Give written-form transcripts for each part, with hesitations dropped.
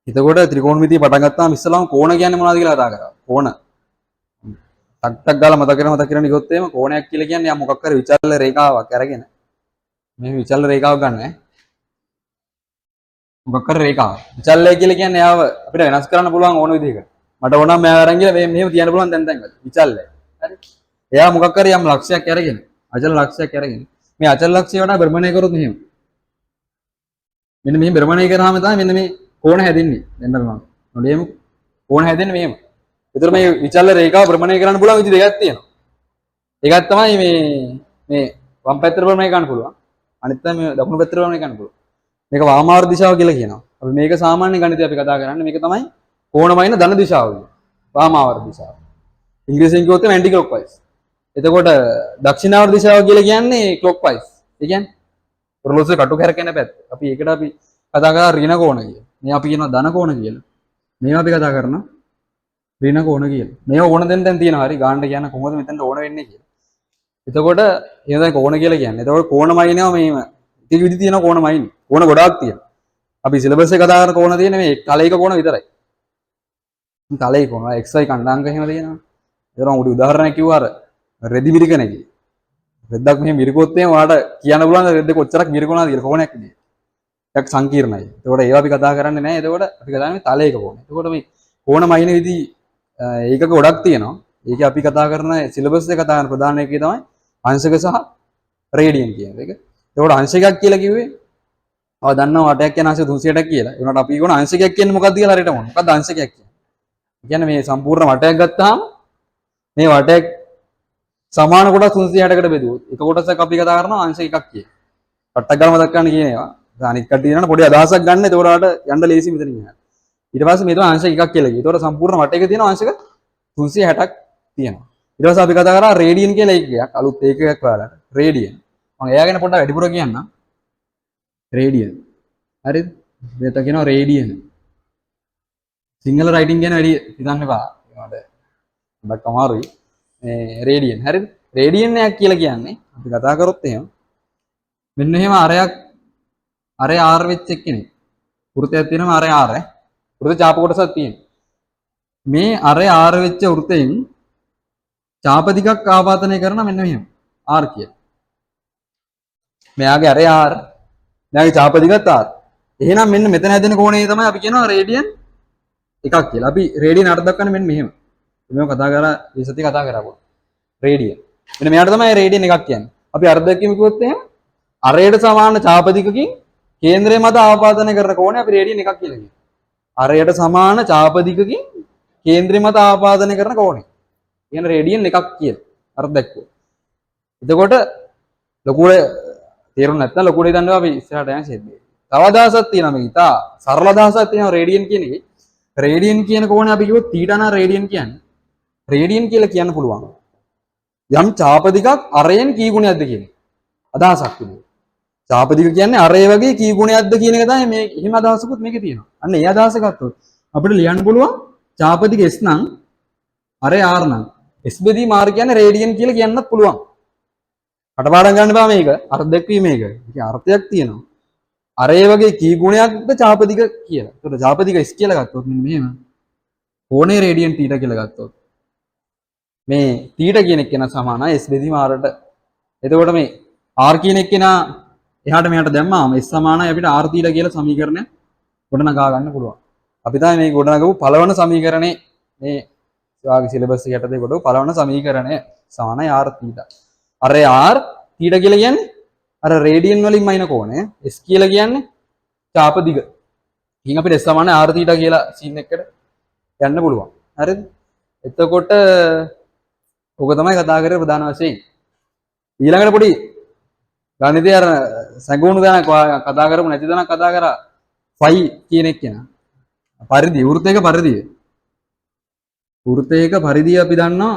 එතකොට ත්‍රිකෝණමිතිය පටන් ගත්තාම ඉස්සලාම කෝණ කියන්නේ මොනවද කියලා කතා කරා. කෝණ. ටක් ටක් ගාලා මතක කරගෙන ගියොත් එහෙම කෝණයක් කියලා කියන්නේ යා මොකක් හරි විචල්්‍ය රේඛාවක් අරගෙන මේ විචල්්‍ය රේඛාවක් ගන්න ඈ. මොකක් හරි රේඛාවක්. විචල්්‍ය කියලා කියන්නේ යාව අපිට වෙනස් කරන්න පුළුවන් ඕන විදිහකට. මට ඕන නම් මෙයා අරන් ගිහලා මෙහෙම තියන්න පුළුවන් දැන් වල. විචල්්‍ය. හරි. එයා මොකක් හරි යම් ලක්ෂයක් අරගෙන අචල ලක්ෂයක් අරගෙන මේ අචල ලක්ෂය වඩා භ්‍රමණය කරොත් මෙහෙම. මෙන්න මෙහෙම භ්‍රමණය කරාම තමයි මෙන්න මේ කෝණ හැදෙන්නේ. දැන් බලන්න. නොඩේමු කෝණ හැදෙන්නේ මෙහෙම. ඒතර මේ විචල්්‍ය රේඛාව භ්‍රමණය කරන්න පුළුවන් විදි දෙකක් තියෙනවා. එකක් තමයි මේ වම් පැත්තට භ්‍රමණය කරන්න පුළුවන්. අනිත් තමයි මේ දකුණු පැත්තට භ්‍රමණය කරන්න පුළුවන්. මේක වාමාවර්ත දිශාව කියලා කියනවා. අපි මේක සාමාන්‍ය ගණිතය අපි කතා කරන්නේ මේක තමයි කෝණමයින ධන දිශාව. වාමාවර්ත දිශාව. ඉංග්‍රීසියෙන් කිව්වොත් ඇන්ටි ක්ලොක්වයිස්. එතකොට දක්ෂිණාවර්ත දිශාව කියලා කියන්නේ ක්ලොක්වයිස්. ඒ කියන්නේ ඔරලෝසුවේ කටු කැරකෙන පැත්ත. අපි ඒකට අපි කතා කරා ඍණ කෝණ කියලා. මේ අපි කියනවා ධන කෝණ කියලා. මේවා අපි කතා කරනවා ඍණ කෝණ කියලා. මේවා ඕන දෙන්න දැන් තියෙනවා. හරි ගාන්න කියන කොහොමද මෙතනට ඕන වෙන්නේ කියලා. එතකොට එහෙනම් දැන් කෝණ කියලා කියන්නේ. එතකොට කෝණමයිනවා මේම. ටික විදි තියෙන කෝණමයින්. කෝණ ගොඩාක් තියෙනවා. අපි සිලබස් එක කතා කරන කෝණ තියෙන්නේ මේ තලයක කෝණ විතරයි. තලයේ කෝණ xy කණ්ඩාංග එහෙම තියෙනවා. ඒතරම් උඩ උදාහරණයක් කිව්වා අර රෙදි මිරිකණේකි. රෙද්දක් මෙහෙම මිරිකොත් එහෙම ඔයාලට කියන්න පුළුවන් රෙද්ද කොච්චරක් මිරිකනවාද කියලා කෝණයක් විදියට. ටිකක් සංකීර්ණයි. ඒතකොට ඒවා අපි කතා කරන්නේ නැහැ. එතකොට අපි කතා කරන්නේ තලයක කෝණ. එතකොට මේ කෝණමයින විදි ඒකක ගොඩක් තියෙනවා. ඒකේ අපි කතා කරන සිලබස් එක කතා කරන ප්‍රධාන එකේ තමයි අංශක සහ රේඩියන් කියන එක. ඒකට අංශකයක් කියලා කිව්වේ ආව දන්නවා වටයක් කියන අංශක 360ක් කියලා. ඒ උනාට අපි කියන අංශකයක් කියන්නේ මොකක්ද කියලා හරියට මොන. මොකක්ද අංශකයක් කියන්නේ? ඒ කියන්නේ මේ සම්පූර්ණ වටයක් ගත්තාම මේ වටයක් සමාන කොටස් 360කට බෙදුවොත් එක කොටසක් අපි කතා කරනවා අංශක එකක් කියලා. පට්ටක් ගාලා මතක් ගන්න කියන ඒවා. අනිත් කට්ටිය දෙනාට පොඩි අදහසක් ගන්න. ඒතකොට ඔයාලට යන්න ලේසි මෙතනින් යන්න. ඊට පස්සේ මේ තමයි අංශක එකක් කියලා කිව්වේ. ඒතකොට සම්පූර්ණ වටයක තියෙන අංශක 360ක් තියෙනවා. ඊට පස්සේ අපි කතා කරා රේඩියන් කියලා එකක්. අලුත් ඒකකයක් ඔයාලට. රේඩියන්. මම එයා ගැන පොඩ්ඩක් වැඩිපුර කියන්නම්. රේඩියන්. හරිද? මේක කියනවා රේඩියන්. සිංහල රයිටින් කියන වැඩි හිතන්න එපා. ඒකට හොඳක් අමාරුයි. මේ රේඩියන්. හරිද? රේඩියන් එකක් කියලා කියන්නේ අපි කතා කරොත් එහෙම මෙන්න එහෙම අරයක් අරය R වෙච්ච එක්කෙනෙක්. වෘතයක් තියෙනවා අරය R ඈ. වෘත චාප කොටසක් තියෙනවා. මේ අරය R වෙච්ච වෘතයෙන් චාප දිගක් ආපාදනය කරන මෙන්න මෙහෙම R කියලා. මෙයාගේ අරය R මෙයාගේ චාප දිගත් R. එහෙනම් මෙන්න මෙතන හැදෙන කෝණය තමයි අපි කියනවා රේඩියන් එකක් කියලා. අපි රේඩියන් අර්ථ දක්වන්නේ මෙන්න මෙහෙම. මේව කතා කරා මේ සතිය කතා කරා රේඩියන්. මෙන්න මෙයාට තමයි රේඩියන් එකක් කියන්නේ. අපි අර්ථ දැක්වීම කිව්වොත් එහෙනම් අරයට සමාන චාප දිගකින් කේන්ද්‍රය මත ආපාදනය කරන කෝණය අපි රේඩියන් එකක් කියලා කියනවා. අරයට සමාන චාප දිගකින් කේන්ද්‍රය මත ආපාදනය කරන කෝණය. කියන රේඩියන් එකක් කියලා අර්ථ දැක්වුවා. එතකොට ලොකුට තේරුම් නැත්නම් ලොකුට හිතන්න අපි ඉස්සරහට යන ෂේප් එක. තව අදහසක් තියෙනවා මේක. ඉතා සරල අදහසක් තියෙනවා රේඩියන් කියන එකේ. රේඩියන් කියන කෝණය අපි කිව්වොත් තීටා නා රේඩියන් කියන්නේ. රේඩියන් කියලා කියන්න පුළුවන්. යම් චාප දිගක් අරයෙන් කී ගුණයක්ද කියන එක. අදහසක් තිබුණා. චාප දිග කියන්නේ අරය වගේ කී ගුණයක්ද කියන එක තමයි මේ එහෙම අදහසකුත් මේකේ තියෙනවා. අන්න ඒ අදහස ගත්තොත් අපිට ලියන්න පුළුවන් චාප දිග S නම් අරය R නම් S බෙදී මාර්ග කියන්නේ රේඩියන් කියලා කියන්නත් පුළුවන්. කටපාඩම් ගන්න බෑ මේක. අර්ථ දැක්වීම මේක. ඒකේ අර්ථයක් තියෙනවා. අරය වගේ කී ගුණයක්ද චාප දිග කියලා. ඒකට චාප දිග S කියලා ගත්තොත් මෙන්න මෙහෙම. කෝණේ රේඩියන් θීටා කියලා ගත්තොත් මේ θීටා කියන එක කෙනා සමානයි S බෙදීම R ට. එතකොට මේ R කියන එක කෙනා එහාට මෙහාට දැම්මාම S සමානයි අපිට R θීටා කියලා සමීකරණය ගොඩනගා ගන්න පුළුවන්. අපි තමයි මේ ගොඩනගපු පළවන සමීකරණේ මේ වාගේ සිලබස් එකට යටතේ කොට පළවන සමීකරණය සමානයි R θීටා. අර R θීටා කියලා කියන්නේ අර රේඩියන් වලින් මයින කෝණය. S කියලා කියන්නේ චාප දිග. ඉතින් අපිට S සමානයි R θීටා කියලා සීන් එකකට යන්න පුළුවන්. හරිද? එතකොට ඔක තමයි කතා කරේ ප්‍රධාන වශයෙන්. ඊළඟට පොඩි ගණිතය අර සැඟවුණු දැනක් කතා කරමු නැති දැනක් කතා කරා ෆයි කියන එක කෙනා. පරිදි වෘත්තයක පරිදිය. වෘත්තයක පරිදිය අපි දන්නවා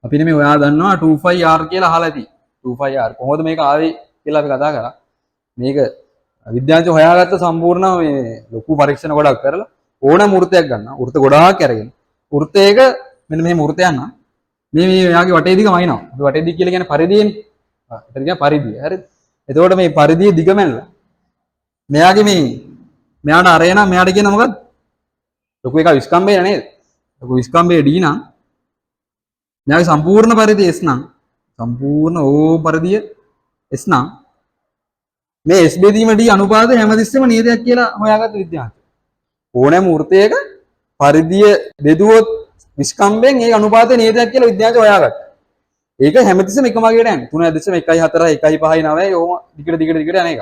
අපි නෙමෙයි ඔයා දන්නවා 2πr කියලා අහලා ඇති. 2πr කොහොමද මේක ආවේ කියලා අපි කතා කරා. මේක විද්‍යාඥයෝ හොයාගත්ත සම්පූර්ණ මේ ලොකු පරීක්ෂණ ගොඩක් කරලා ඕනම වෘත්තයක් ගන්නවා. වෘත්ත ගොඩාක් අරගෙන වෘත්තයක මෙන්න මේ වෘත්තයක් නම් මේ එයාගේ වටේ දිග මයින්නවා. අපි වටේ දිග කියලා කියන්නේ පරිදියනේ. ඒකට කියන පරිදිය. හරිද? එතකොට මේ පරිදිය දිග මැනලා මෙයාගේ මේ මෙයාට අරේ නම් මෙයාට කියන මොකක්ද? ලොකු එක විස්කම්බේ නේද? ලොකු විස්කම්බේ D නම් මෙයාගේ සම්පූර්ණ පරිධිය S නම් සම්පූර්ණ ඕ පරිධිය S නම් මේ S බෙදීම D අනුපාතය හැමතිස්සෙම නියතයක් කියලා හොයාගත්ත විද්‍යාඥයෝ. ඕනෑම වෘත්තයක පරිධිය බෙදුවොත් විස්කම්බෙන් ඒ අනුපාතය නියතයක් කියලා විද්‍යාඥයෝ හොයාගත්තා. ඒක හැමතිස්සෙම එකම වගේට යන්නේ. 3.1 4 1 5 9 ඕම දිගට යන එක.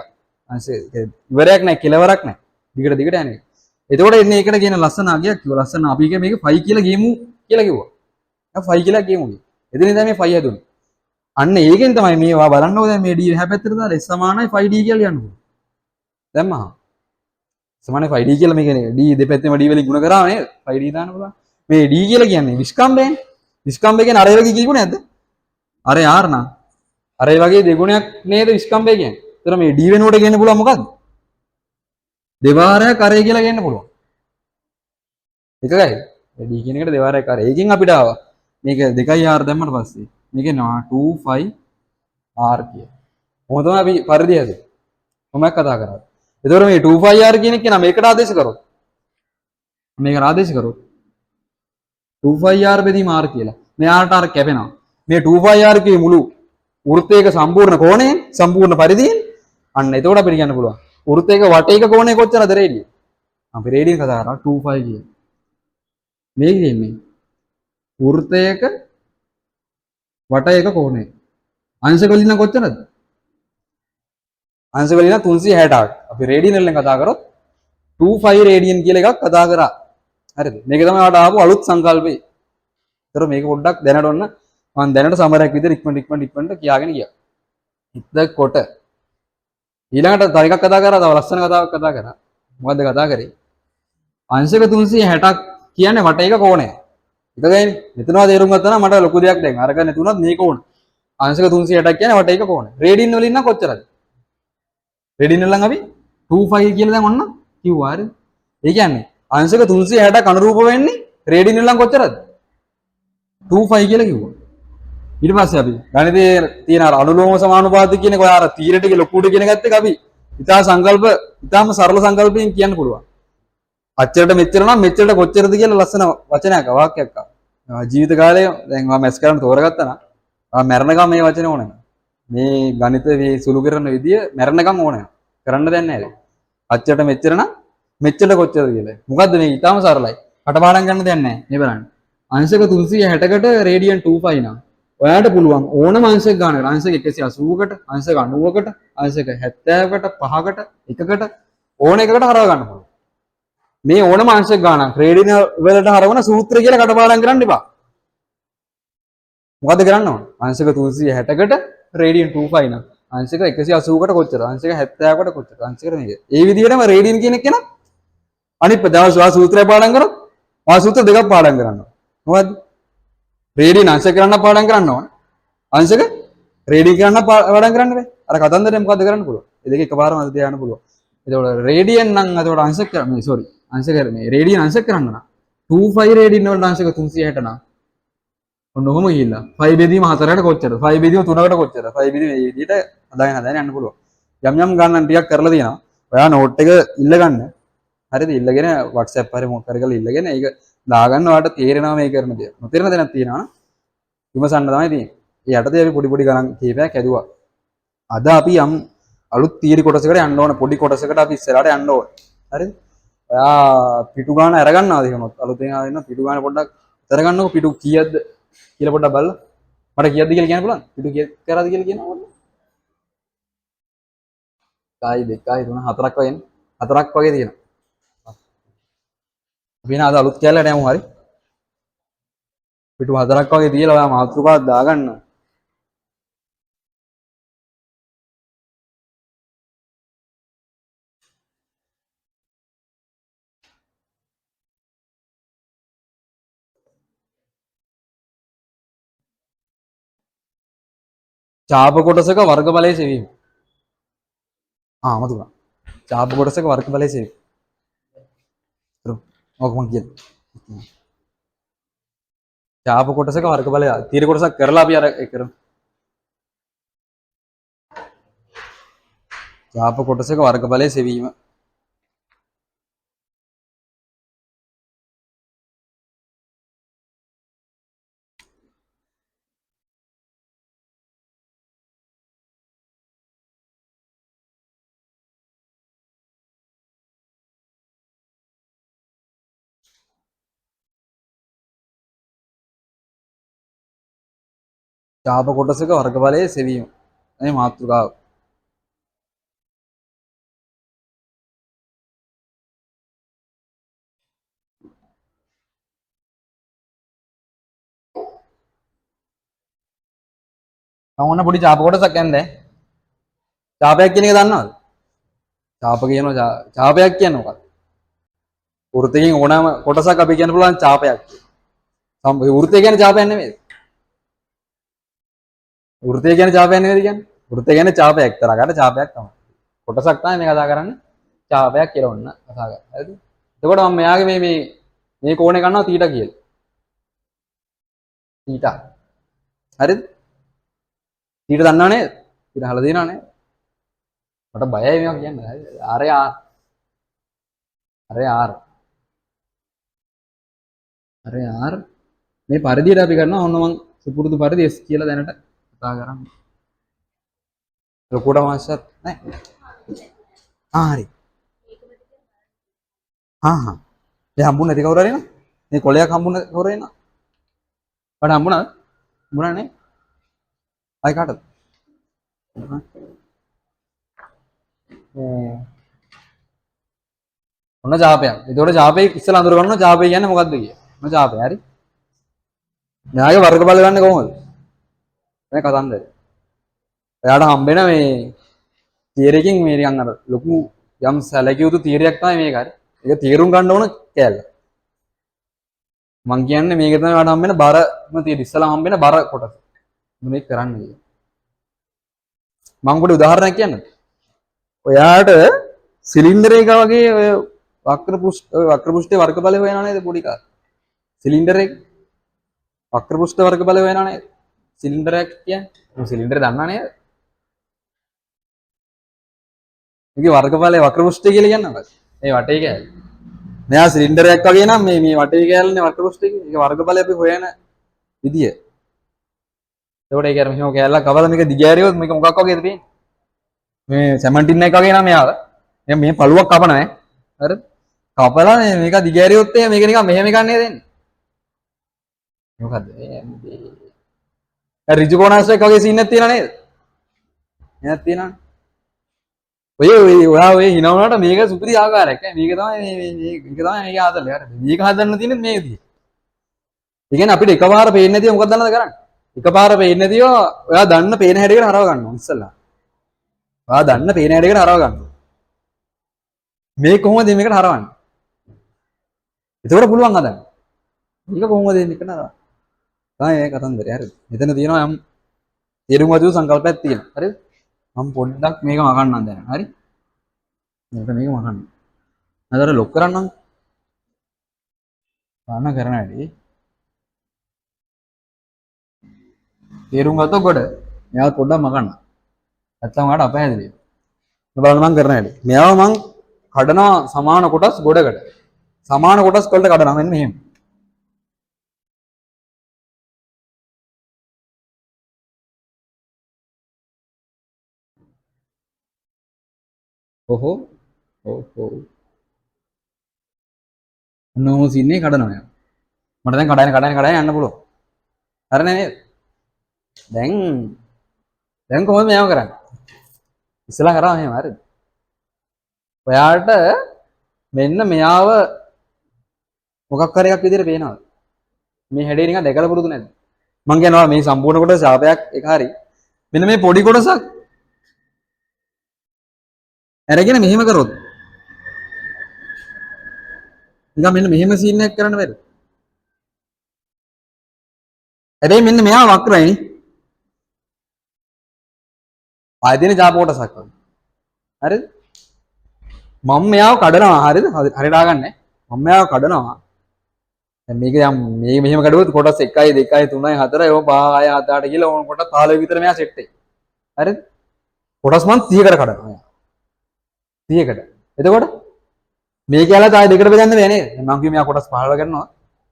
අංශේ ඉවරයක් නැහැ කෙලවරක් නැහැ. දිගට යන එක. එතකොට එන්නේ ඒකට කියන ලස්සන අගයක් කිව්වා. ලස්සන අපි මේක 5 කියලා ගේමු කියලා කිව්වා. දැන් 5 කියලා ගේමු. එදිනෙ තමයි මේ 5 හැදුනේ. අන්න ඒකෙන් තමයි මේවා බලන්නකො දැන් මේ D එහා පැත්තට දාලා S සමානයි 5D කියලා ලියන්න පුළුවන්. දැන් මහා සමානයි 5D කියලා මේ කියන්නේ D දෙපැත්තෙම D වලින් ගුණ කරාම නේද? 5D දාන්න පුළුවන්. මේ D කියලා කියන්නේ විස්කම්බයෙන්. විස්කම්බය කියන්නේ අර ඒ වගේ කීගුණයක් නැද්ද? අර R නම් අර ඒ වගේ දෙගුණයක් නේද විස්කම්බය කියන්නේ. ඒතර මේ D වෙනුවට කියන්න පුළුවන් මොකද්ද? දෙවාරයක් අරේ කියලා කියන්න පුළුවන්. එකයි. D කියන එකට දෙවාරයක් අරේ. ඒකෙන් අපිට ආවා. මේක 2R දැම්මට පස්සේ මේකේ 2 5 R කිය. කොහොමද අපි පරිදි හැදුවේ? කොහොමද කතා කරන්නේ? එතකොට මේ 2 5 R කියන එක නම් මේකට ආදේශ කරොත්. මේකට ආදේශ කරොත් 2 5 R බෙදීම R කියලා. මෙයාට R කැපෙනවා. මේ 2 5 R කියේ මුළු වෘත්තයක සම්පූර්ණ කෝණයෙන් සම්පූර්ණ පරිධියෙන් අන්න එතකොට අපිට කියන්න පුළුවන්. වෘත්තයක වටේක කෝණය කොච්චරද රේඩිය? අපි රේඩියන් කතා කරා 2 5 කිය. මේ කියන්නේ වෘත්තයක වටේක කෝණය. අංශක වලින් නම් කොච්චරද? අංශක වලින් නම් 360ක්. අපි රේඩියන් වලින් කතා කරොත් 25 රේඩියන් කියලා එකක් කතා කරා. හරිද? මේක තමයි වට ආපු අලුත් සංකල්පය. ඒතර මේක පොඩ්ඩක් දැනට ඔන්න මම දැනට සමරයක් විදිහට ඉක්මනට කියාගෙන ගියා. එතකොට ඊළඟට තව එකක් කතා කරා, තව ලස්සන කතාවක් කතා කරා. මොකද්ද කතා කරේ? අංශක 360ක් කියන්නේ වටේක කෝණය. එකගයිනේ. මෙතනවා තේරුම් ගත්තා නම් මට ලොකු දෙයක් දැන්. අරක නැතුණත් මේක ඕන. අංශක 360ක් කියන්නේ වටේක කෝණය. රේඩියන් වලින් නම් කොච්චරද? රේඩියන් වලින් අපි 25 කියලා දැන් ඔන්න කිව්වා. හරිද? ඒ කියන්නේ අංශක 360ක් අනුරූප වෙන්නේ රේඩියන් වලින් කොච්චරද? 25 කියලා කිව්වා. ඊට පස්සේ අපි ගණිතයේ තියෙන අර අනුලෝම සමානුපාතික කියන එක ඔය අර තීරට ගිහ ලොකුට කියන එකත් එක්ක අපි ඉතා සංකල්ප ඉතාම සරල සංකල්පයෙන් කියන්න පුළුවන්. අච්චරට මෙච්චර නම් මෙච්චරට කොච්චරද කියලා ලස්සන වචනයක් වාක්‍යයක් ආවා. ජීවිත කාලේ දැන් මම මැස් කරන්න තෝරගත්තා නම් මම මැරෙනකම් මේ වචනේ ඕනේ. මේ ගණිත මේ සුළු කරන විදිය මැරෙනකම් ඕනේ. කරන්න දෙයක් නැහැ. අච්චරට මෙච්චර නම් මෙච්චරට කොච්චරද කියලා. මොකද්ද මේ ඉතාම සරලයි. කටපාඩම් ගන්න දෙයක් නැහැ. මේ බලන්න. අංශක 360කට රේඩියන් 25 නම් ඔයාට පුළුවන් ඕනම අංශක ගන්නකට අංශක 180කට අංශක 90කට අංශක 70කට 5කට 1කට ඕන එකකට හරව ගන්න පුළුවන්. මේ ඕනම අංශක ගණන් රේඩියන් වලට හරවන සූත්‍රය කියලා කටපාඩම් කරන්න එපා. මොකද කරන්න ඕන? අංශක 360කට රේඩියන් 25 නම් අංශක 180කට කොච්චර? අංශක 70කට කොච්චර? අංශක මේක. ඒ විදිහටම රේඩියන් කියන එක නම් අනිත් පදවස් සූත්‍රය පාඩම් කරොත් ආ සූත්‍ර දෙකක් පාඩම් කරන්න ඕන. මොකද්ද? රේඩියන් අංශක කරන්න පාඩම් කරන්න ඕන. අංශක රේඩියන් කරන්න පාඩම් කරන්න බෑ. අර කතන්දරේ මොකද්ද කරන්න පුළුවන්? ඒ දෙක එකපාරම අද තියාගන්න පුළුවන්. එතකොට රේඩියන් නම් එතකොට අංශක මේ සෝරි අංශක මේ රේඩියන් අංශක කරන්න නම් 25 රේඩියන් වලට අංශක 360 නම් ඔන්න ඔහොම ගිහිල්ලා 5 බෙදීම 4කට කොච්චරද? 5 බෙදීම 3කට කොච්චරද? 5 බෙදීම මේ විදිහට හදාගෙන යන්න පුළුවන්. යම් ගණන් ටිකක් කරලා තියෙනවා. ඔයා නෝට් එක ඉල්ල ගන්න. හරිද? ඉල්ලගෙන WhatsApp හරි මොකක් හරි කරලා ඉල්ලගෙන ඒක දාගන්න ඔයාලට තේරෙනවා මේ කරන දේ. නොතේරෙන දෙයක් තියෙනවා. විමසන්න තමයි තියෙන්නේ. ඒ යටතේ අපි පොඩි ගණන් කීපයක් ඇදුවා. අද අපි යම් අලුත් තීරි කොටසකට යන්න ඕන. පොඩි කොටසකට අපි ඉස්සරහට යන්න ඕන. හරිද? ඔයා පිටු ගාන අරගන්නවාද එහෙමත් අලුතෙන් ආවෙන්න පිටු ගාන පොඩ්ඩක් අරගන්නකො පිටු කීයක්ද කියලා පොඩ්ඩක් බලන්න. මට කීයක්ද කියලා කියන්න පුළුවන්? පිටු කීයක් කරාද කියලා කියනවා. 1 2 3 4ක් වගේ නේ. 4ක් වගේ තියෙනවා. අපි නා අද අලුත් කැලලට යමු හරි. පිටු 4ක් වගේ තියලා ඔයා මාතෘකාවක් දාගන්න. චාප කොටසක වර්ගඵලයේ සෙවීම. මතුණා. චාප කොටසක වර්ගඵලයේ සෙවීම. ඔක මං කියන්නේ. චාප කොටසක වර්ගඵලය තීර කොටසක් කරලා අපි අර කරමු. චාප කොටසක වර්ගඵලයේ සෙවීම. චාප කොටසක වර්ගඵලයේ සෙවීම. මේ මාතෘකාව. මම ඔන්න පොඩි චාප කොටසක් කියන්නේ. චාපයක් කියන එක දන්නවද? චාප කියනවා චාපයක් කියන්නේ මොකක්ද? වෘත්තයෙන් ඕනෑම කොටසක් අපි කියන්න පුළුවන් චාපයක් කියලා. වෘත්තය කියන්නේ චාපයක් නෙමෙයි. වෘත්තය කියන්නේ චාපයක් නෙමෙයි කියන්නේ. වෘත්තය කියන්නේ චාපයක් තරකට චාපයක් තමයි. කොටසක් තමයි මේ කතා කරන්නේ. චාපයක් කියලා ඔන්න කතා කරා. හරිද? එතකොට මම මෙයාගේ මේ කෝණේ ගන්නවා θ කියලා. θ. හරිද? θ දන්නව නේද? θ අහලා තියෙනව නේද? මට බයයි මේවා කියන්න. හරිද? R R මේ පරිධියට අපි කරනවා ඔන්න මම සුපුරුදු පරිදි S කියලා දැනට කතා කරන්නේ. ලොකුට මාස්සත් නැහැ. හරි. ඒ හම්බුනේ නැති කවුරු හරි නේ? මේ කොලයක් හම්බුනේ කවුරු හරි නේ? වඩ හම්බුණාද? හම්බුණානේ. ආයි කාටද? ඔන්න චාපයක්. ඒතකොට චාපේ ඉස්සලා අඳුර ගන්නවා චාපේ කියන්නේ මොකද්ද කියලා. ඔන්න චාපය. හරි. න්යායක වර්ගඵල ගන්න කොහොමද? මේ කතන්දරේ. එයාට හම්බෙන මේ තියරකින් මේ නිකන් අර ලොකු යම් සැලකිය යුතු තියරයක් තමයි මේක. හරි. ඒක තේරුම් ගන්න ඕන කෑල්ල. මං කියන්නේ මේක තමයි ඔයාලට හම්බෙන බරම තියර ඉස්සලා හම්බෙන බර කොටස. මේක කරන්න කියලා. මම පොඩි උදාහරණයක් කියන්නද? ඔයාට සිලින්ඩර් එක වගේ ඔය වක්‍ර පෘෂ්ඨයේ වර්ගඵලය හොයනවා නේද පොඩි කාලේ? සිලින්ඩර් එක වක්‍ර පෘෂ්ඨ වර්ගඵලය හොයනවා නේද? සිලින්ඩරයක් කියන්නේ සිලින්ඩර් දන්නා නේද? මේකේ වර්ගඵලය වක්‍ර පෘෂ්ඨය කියලා කියන්නේ මොකක්ද? මේ වටේ කෑල්ල. මෙයා සිලින්ඩරයක් වගේ නම් මේ වටේ කෑල්ලනේ වක්‍ර පෘෂ්ඨය. ඒක වර්ගඵලය අපි හොයන විදිය. එතකොට ඒක අර මෙහෙම කෑල්ලක් කවලා මේක දිගෑරියොත් මේක මොකක් වගේද තියෙන්නේ? මේ සැමන්ටින් එක වගේ නම් මෙයාව. මේ පළුවක් කපන ඈ. හරිද? කපලා මේක දිගෑරියොත් මේක නිකන් මෙහෙම එකක් නේද එන්නේ. මොකද්ද මේ? ඍජු කෝණාංශයක් වගේ සීන් එකක් තියෙනා නේද? එහෙමත් තියෙනවනේ. ඔය හිනවනට මේක සුපිරි ආකාරයක්. මේක තමයි මේක ආදලේ. හරි. මේක හදන්න තියෙන්නේ මේ විදිහට. ඒ කියන්නේ අපිට එකපාර පේන්නේ නැතිව මොකක්ද දන්නවද කරන්නේ? එකපාර පේන්නේ නැතිව ඔයා දන්න පේන හැඩයකට හරව ගන්නවා ඉස්සෙල්ලා. ඔයා දන්න පේන හැඩයකට හරව ගන්නවා. මේ කොහොමද මේකට හරවන්නේ? එතකොට පුළුවන් හදන්න. මේක කොහොමද මේකට හරවන්නේ? තමයි මේ කතන්දරය. හරිද? මෙතන තියෙනවා යම් තේරුම් ගත යුතු සංකල්පයක් තියෙනවා. හරිද? මම පොඩ්ඩක් මේක මකන්නම් දැන්. හරි? මේක මකන්න. අදර ලොක් කරන්නම්. ගන්න කරන හැටි. තේරුම් ගත්තොත් කොට මෙයාව පොඩ්ඩක් මකන්න. නැත්තම් ඔයාලට අපහැදිලි. බලන්න මම කරන හැටි. මෙයාව මම කඩනවා සමාන කොටස් ගොඩකට. සමාන කොටස් වලට කඩනවා මෙන්න මෙහෙම. ඔහො නෝ සින්නේ කඩනවා යා. මට දැන් කඩාගෙන යන්න පුළුවන්. හරිනේ නේද? දැන් කොහොමද මේව කරන්නේ? ඉස්සලා කරා මෙහෙම හරිද? ඔයාලට මෙන්න මෙයාව මොකක් හරි එකක් විදිහට පේනවද? මේ හැඩේ නිකන් දැකලා පුරුදු නැද්ද? මං කියනවා මේ සම්පූර්ණ කොටස ශාපයක් එක හරි. මෙන්න මේ පොඩි කොටසක් අරගෙන මෙහෙම කරොත් නිකන් මෙන්න මෙහෙම සීන් එකක් කරන්න බැරිද? හැබැයි මෙන්න මෙයා වක්‍රයිනේ. ආයතන ජාප කොටසක් වගේ. හරිද? මම මෙයාව කඩනවා. හරිද? හරියට ආගන්නේ. මම මෙයාව කඩනවා. දැන් මේක මේ මෙහෙම කඩුවොත් කොටස් 1 2 3 4 ඒව 5 6 7 8 කියලා ඕන කොටස් 15 විතර මෙයා සෙට් එකයි. හරිද? කොටස් මම 30කට කඩනවා. 30කට. එතකොට මේ කැලේ ආයෙ දෙකට බෙදන්න බෑ නේද? මම කිව්වේ මෙයා කොටස් 15 කරනවා.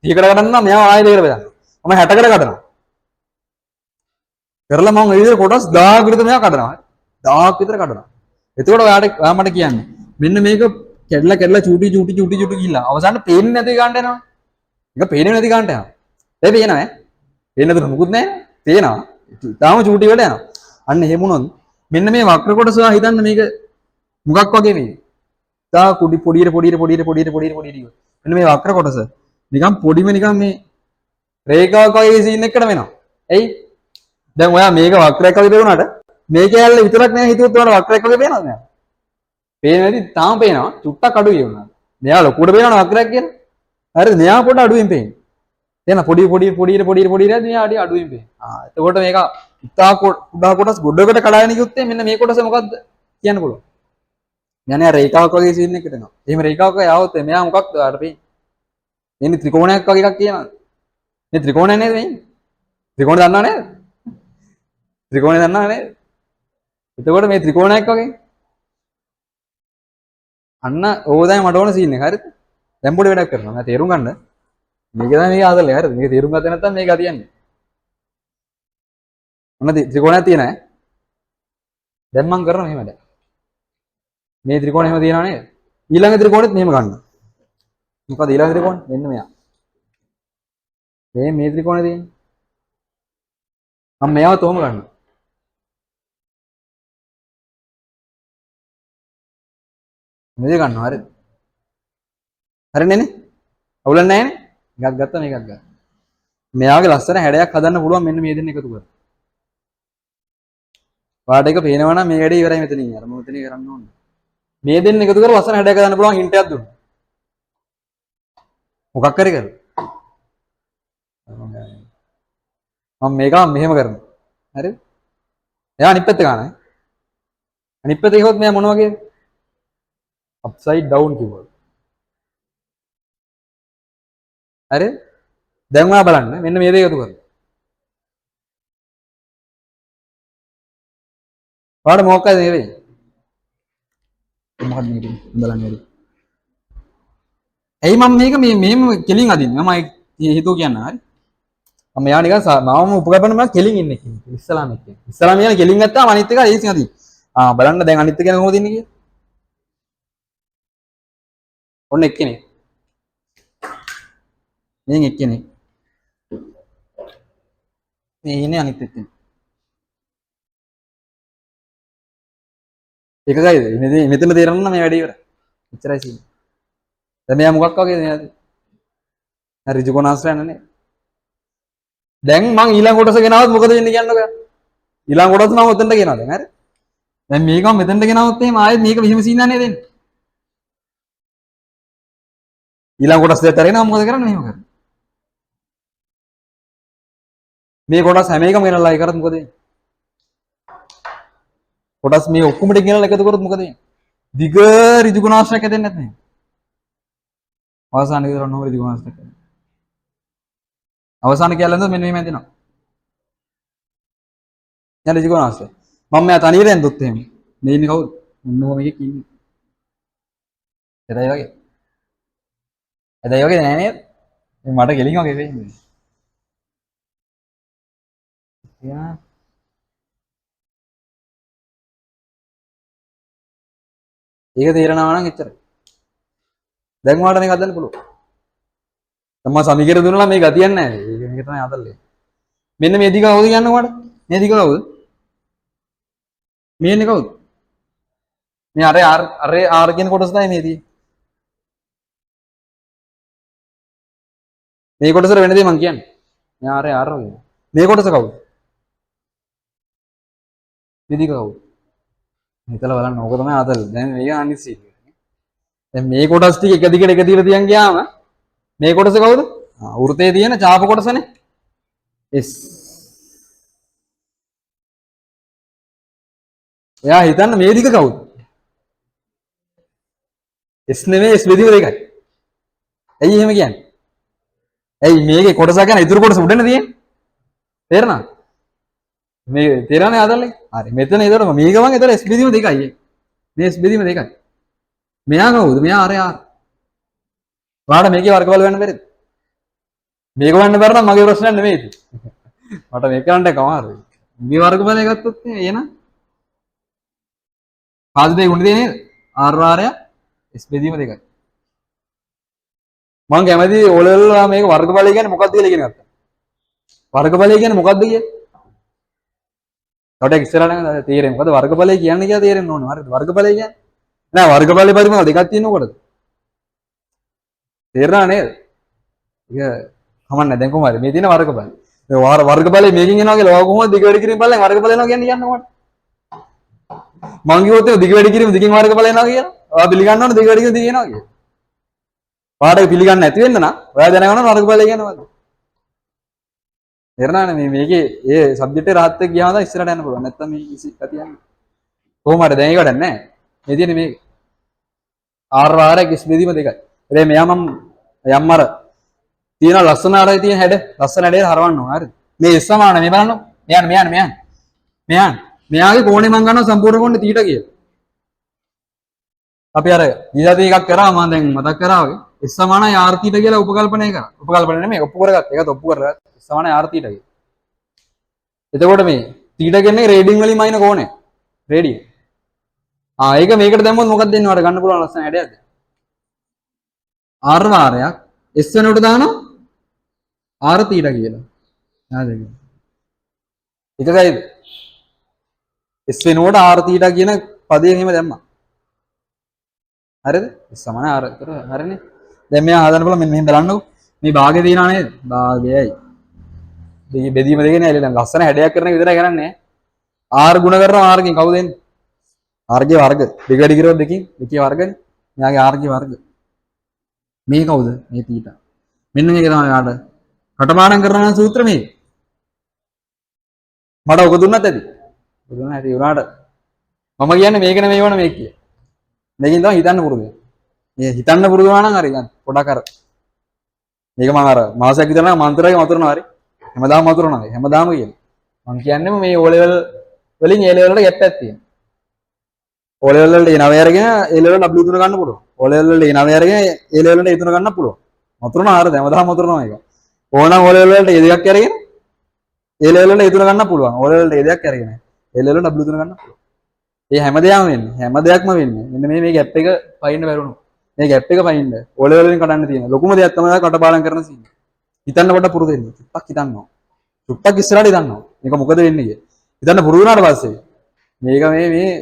30කට කඩනවා මෙයා ආයෙ දෙකට බෙදන්න. මම 60කට කඩනවා. කරලා මම ඒ විදිහට කොටස් 1000ක විතර මෙයා කඩනවා. 1000ක් විතර කඩනවා. එතකොට ඔයා මට කියන්නේ මෙන්න මේක කැඩලා චූටි ගිහිල්ලා අවසානට පේන්නේ නැති ගන්නට යනවා. ඒක පේන්නේ නැති ගන්නට යනවා. ඒ පේනවා ඈ. පේන්නේ නැතුව මොකුත් නැහැ. පේනවා. තාම චූටි වල යනවා. අන්න එහෙම වුණොත් මෙන්න මේ වක්‍ර කොටස හිතන්න මේක මොකක් වගේ වේද? තා කුඩි පොඩියට. මෙන්න මේ වක්‍ර කොටස නිකන් පොඩිම නිකන් මේ රේඛාවක් වගේ සීන් එකකට වෙනවා. එයි දැන් ඔයා මේක වක්‍රයක් වගේ පේුණාට මේක ඇල්ල විතරක් නෑ හිතුවොත් ඔයාලා වක්‍රයක් වගේ පේනවද නෑ? පේන්නේ නැති තාම පේනවා. චුට්ටක් අඩුයි වුණා. මෙයා ලොකුට පේනවනේ වක්‍රයක් කියලා. හරිද? මෙයා පොඩ අඩුවෙන් පේන්නේ. එහෙනම් පොඩියට මෙයා අඩුවෙන් පේන්නේ. එතකොට මේක ඉතා කුඩා කොටස් ගොඩකට කඩාගෙන ගියොත් මෙන්න මේ කොටස මොකද්ද කියන්න පුළුවන්. යන්නේ රේඛාවක් වගේ සීන් එකකට එනවා. එහෙම රේඛාවක් ආවොත් මෙයා මොකක්ද ඔයාලට පේන්නේ? එන්නේ ත්‍රිකෝණයක් වගේ එකක් කියනවා. මේ ත්‍රිකෝණය නේද වෙන්නේ? ත්‍රිකෝණය දන්නව නේද? ත්‍රිකෝණය දන්නව නේද? එතකොට මේ ත්‍රිකෝණයක් වගේ අන්න ඕක තමයි මට ඕන සීන් එක. හරිද? දැන් පොඩි වැඩක් කරනවා. මම තේරුම් ගන්න. මේක තමයි මේක ආදලේ. හරිද? මේක තේරුම් ගත්තේ නැත්නම් මේක හරියන්නේ. ඔන්න ත්‍රිකෝණයක් තියෙන ඈ. දැන් මම කරනවා මෙහෙම වැඩ. මේ ත්‍රිකෝණය එහෙම තියෙනව නේද? ඊළඟ ත්‍රිකෝණෙත් මෙහෙම ගන්න. මොකද ඊළඟ ත්‍රිකෝණය මෙන්න මෙයා. මේ ත්‍රිකෝණය තියෙන්නේ. මම මෙයාව තෝම ගන්නවා. මේක ගන්නවා හරිද? හරිනේ නේ? අවුලක් නැහැ නේ? එකක් ගත්තා මේකක් ගත්තා. මෙයාගේ ලස්සන හැඩයක් හදන්න පුළුවන් මෙන්න මේ දෙන්න එකතු කරලා. පාට එක පේනවා නම් මේ වැඩේ ඉවරයි මෙතනින්. අර මොකද මෙතනින් කරන්න ඕනේ. මේ දෙන්න එකතු කරලා ලස්සන හැඩයක් හදන්න පුළුවන් හින්ට් එකක් දුන්නා. මොකක් කරේ කරලා? මම මේක මෙහෙම කරනවා. හරිද? එයා අනිත් පැත්ත ගන්නවා. අනිත් පැත්ත ගියොත් මෙයා මොන වගේද? අප්සයිඩ් ඩවුන් කිව්වා. හරිද? දැන් ඔයා බලන්න මෙන්න මේ දේ එකතු කරලා. ඔයාලට මොකක්ද මේ වෙන්නේ? මොකක්ද මේක? බලන්න හරි. ඇයි මම මේක මෙහෙම කෙලින් අදින්නේ? මම හිතුව කියන්න හරි. මම යා නිකන් මම උපකරණ මම කෙලින් ඉන්නේ කියන්නේ. ඉස්සලාම එක්ක. ඉස්සලාම කියන කෙලින් ගත්තාම අනිත් එක ඒසින් අදින්න. බලන්න දැන් අනිත් එක ගැන කොහොමද ඉන්නේ කියලා. ඔන්න එක්කෙනෙක්. මේ එක්කෙනෙක්. මේ ඉන්නේ අනිත් එක්කෙනෙක්. ඒක ගයිද? මෙතන තේරෙන්න මේ වැඩේ ඉවරයි. එච්චරයි සීන්. දැන් මෙයා මොකක් වගේද නේද? හරි ඍජුකෝණාශ්‍රය නනේ. දැන් මං ඊළඟ කොටස ගෙනාවොත් මොකද වෙන්නේ කියන්නකෝ. ඊළඟ කොටස මම ඔතෙන්ට ගෙනාවා දැන් හරි. දැන් මේකම මෙතෙන්ට ගෙනාවොත් එහෙම ආයෙත් මේක මෙහෙම සීන් නැහැ නේද? ඊළඟ කොටස් දෙකට අරගෙන මොකද කරන්නේ මෙහෙම කරන්නේ. මේ කොටස් හැම එකම ගෙනල්ලා ඒ කරත් මොකද වෙන්නේ? කොටස් මේ ඔක්කොම ටික ගෙනල්ලා එකතු කරොත් මොකද වෙන්නේ? දිග ඍජුකෝණාශ්‍රයක් හැදෙන්නේ නැත්නම්. අවසාන විතර නොවර ඍජුකෝණාශ්‍රයක්. අවසාන කියලා නේද මෙන්න මෙහෙම හැදෙනවා. දැන් ඍජුකෝණාශ්‍රය. මම මෙයා තනියට ඇඳුත් එහෙම. මේ ඉන්නේ කවුද? මොනවා මේකේ ඉන්නේ. එදයි වගේ. එදයි වගේ නෑ නේද? මට ගෙලින් වගේ වෙන්නේ. යා ඒක තේරෙනවා නම් එච්චරයි. දැන් ඔයාලට මේක හදන්න පුළුවන්. තමා සමීකරණ දුන්නා මේ ගතියක් නැහැ. මේක තමයි හදල්ලේ. මෙන්න මේ දිග කවුද කියන්නේ ඔයාලට? මේ දිග කවුද? මේන්නේ කවුද? මේ අර කියන කොටස තමයි මේ තියෙන්නේ. මේ කොටසට වෙන දේ මම කියන්නේ. මේ ආර වගේ. මේ කොටස කවුද? මේ දිග කවුද? හිතලා බලන්න ඕක තමයි හදල්ලේ. දැන් මේක අනිත් සීන්. දැන් මේ කොටස් ටික එක දිගට තියන් ගියාම මේ කොටස කවුද? වෘතයේ තියෙන ඡාප කොටසනේ. S. එයා හිතන්න මේ දිග කවුද? S නෙමෙයි S බෙදීම දෙකයි. ඇයි එහෙම කියන්නේ? ඇයි මේකේ කොටස ගන්න ඉතුරු කොටස උඩනේ තියෙන්නේ? තේරෙනවද? මේ තේරෙන්නේ ආදල්ලේ? හරි. මෙතන ඒතර මේක මං ඒතර S බෙදීම දෙකයි. මේ S බෙදීම දෙකයි. මෙයා කවුද? මෙයා ආර. ඔයාලට මේකේ වර්ගවල වෙන්න බැරිද? මේක වන්න බැර නම් මගේ ප්‍රශ්නයක් නෙමෙයි ඉතින්. මට මේක කරන්න කමාරුයි. මේ වර්ගඵලය ගත්තොත් එහෙනම් පාද දෙක උන්නේ නේද? R වාරය S බෙදීම දෙකයි. මම කැමති ඕලෙවල් මේක වර්ගඵලය කියන්නේ මොකක්ද කියලා ඉගෙන ගත්තා. වර්ගඵලය කියන්නේ මොකක්ද කියන්නේ? තවට ඉස්සරහට තේරෙන්නේ. මොකද වර්ගඵලය කියන්නේ කියලා තේරෙන්න ඕනේ. හරිද? වර්ගඵලය කියන්නේ නෑ වර්ගඵලයේ පරිමාණ දෙකක් තියෙනකොටද? තේරුණා නේද? ඒක කමන්නේ දැන් කොහොමද මේ තියෙන වර්ගඵලය. මේ වර්ගඵලය මේකින් එනවා කියලා ඔය කොහොමද දිග වැඩි කිරීම බලලා වර්ගඵලය එනවා කියන්නේ මොකක්ද? මං කිව්වොත් ඒ දිග වැඩි කිරීම දිගින් වර්ගඵලය එනවා කියලා. ඔයා පිළිගන්න ඕනේ දිග වැඩි කිරීම දිග එනවා කියලා. ඔයාට පිළිගන්න නැති වෙන්න නම් ඔයා දැනගන්න ඕනේ වර්ගඵලය කියන්නේ මොකක්ද? තේරුණානේ මේ මේකේ ඒ සබ්ජෙක්ට් එක රහත් එක්ක ගියාම තමයි ඉස්සරහට යන්න පුළුවන්. නැත්තම් මේ ඉසි කතියන්නේ. කොහොම හරි දැන් ඒකට නැහැ. මේ තියෙන්නේ මේක. R වාරයක් S බෙදීම දෙකයි. ඒ මෙයා මම යම් අර තියෙන ලස්සන අර තියෙන හැඩ ලස්සන හැඩේ හරවන්න ඕන. හරිද? මේ S සමාන මේ බලන්න. මෙයාගේ කෝණේ මම ගන්නවා සම්පූර්ණ කෝණේ θ කියලා. අපි අර ඊළඟ එකක් කරා මම දැන් මතක් කරා වගේ S සමානයි R θ කියලා උපකල්පනය කරා. උපකල්පනය නෙමෙයි ඔප්පු කරගත්ත. ඒකත් ඔප්පු කරගත්ත. S සමානයි R θ කියලා. එතකොට මේ θ කියන්නේ රේඩියන් වලින් මයින කෝණය. රේඩියන්. ඒක මේකට දැම්මොත් මොකක්ද දෙන්නේ? ඔයාලට ගන්න පුළුවන් ලස්සන හැඩයක්ද? R වාරයක් S වෙනකොට දානවා R θ කියලා. හරිද? එකයිද? S වෙනකොට R θ කියන පදේ එහෙම දැම්මා. හරිද? S සමාන R. ඒතර හරිනේ. දැන් මෙයා හදන්න බලන්න මෙන්න මෙහෙම බලන්නකෝ. මේ භාගය දිනනවා නේද? භාගයයි. බෙදීම දෙකේ නෑ එළෙන ලස්සන හැඩයක් කරන එක විතරයි කරන්නේ. R ගුණ කරනවා R කින් කවුද එන්නේ? R ගේ වර්ග. දෙක වැඩි කරොත් දෙකකින් දෙකේ වර්ගනේ. මෙයාගේ R ගේ වර්ග. මේ කවුද? මේ θ. මෙන්න මේක තමයි යාට කටපාඩම් කරන සූත්‍ර මේ. මට ඔක දුන්නත් ඇති. දුන්නා ඇති උනාට මම කියන්නේ මේක නෙමෙයි වුණා මේක කිය. මේකෙන් තමයි හිතන්න පුරුදු වෙන්නේ. මේ හිතන්න පුරුදු වුණා නම් හරි පොඩක් අර මේක මම අර මාසයක් විතර නම් මන්තරයක වතුරනවා හරි. හැමදාම වතුරනවා. හැමදාම කියන්නේ. මම කියන්නේ මේ O level වලින් A level වලට ගැප් එකක් තියෙනවා. O level වලට A9 අරගෙන A level වලට W3 ගන්න පුළුවන්. O level වලට A9 අරගෙන A level වලට A3 ගන්න පුළුවන්. වතුරනවා හරිද? හැමදාම වතුරනවා මේක. ඕනනම් O level වලට A2ක් අරගෙන A level වලට A3 ගන්න පුළුවන්. O level වලට A2ක් අරගෙන A level වලට W3 ගන්න පුළුවන්. මේ හැම දෙයක්ම වෙන්නේ. මෙන්න මේ ගැප් එක පයින්න බැරුණු. මේ ගැප් එක පයින්න. O level වලින් කඩන්න තියෙන. ලොකුම දෙයක් තමයි කටපාඩම් කරන සීන්. හිතන්න කොට පුරුදු වෙන්න. චුට්ටක් හිතන්නවා. චුට්ටක් ඉස්සරහට හිතන්නවා. මේක මොකද වෙන්නේ කියලා. හිතන්න පුරුදු වුණාට පස්සේ මේක මේ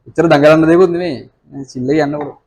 එච්චර දඟලන්න දෙයක්වත් නෙමෙයි. සිල්ලේ යන්න පුළුවන්.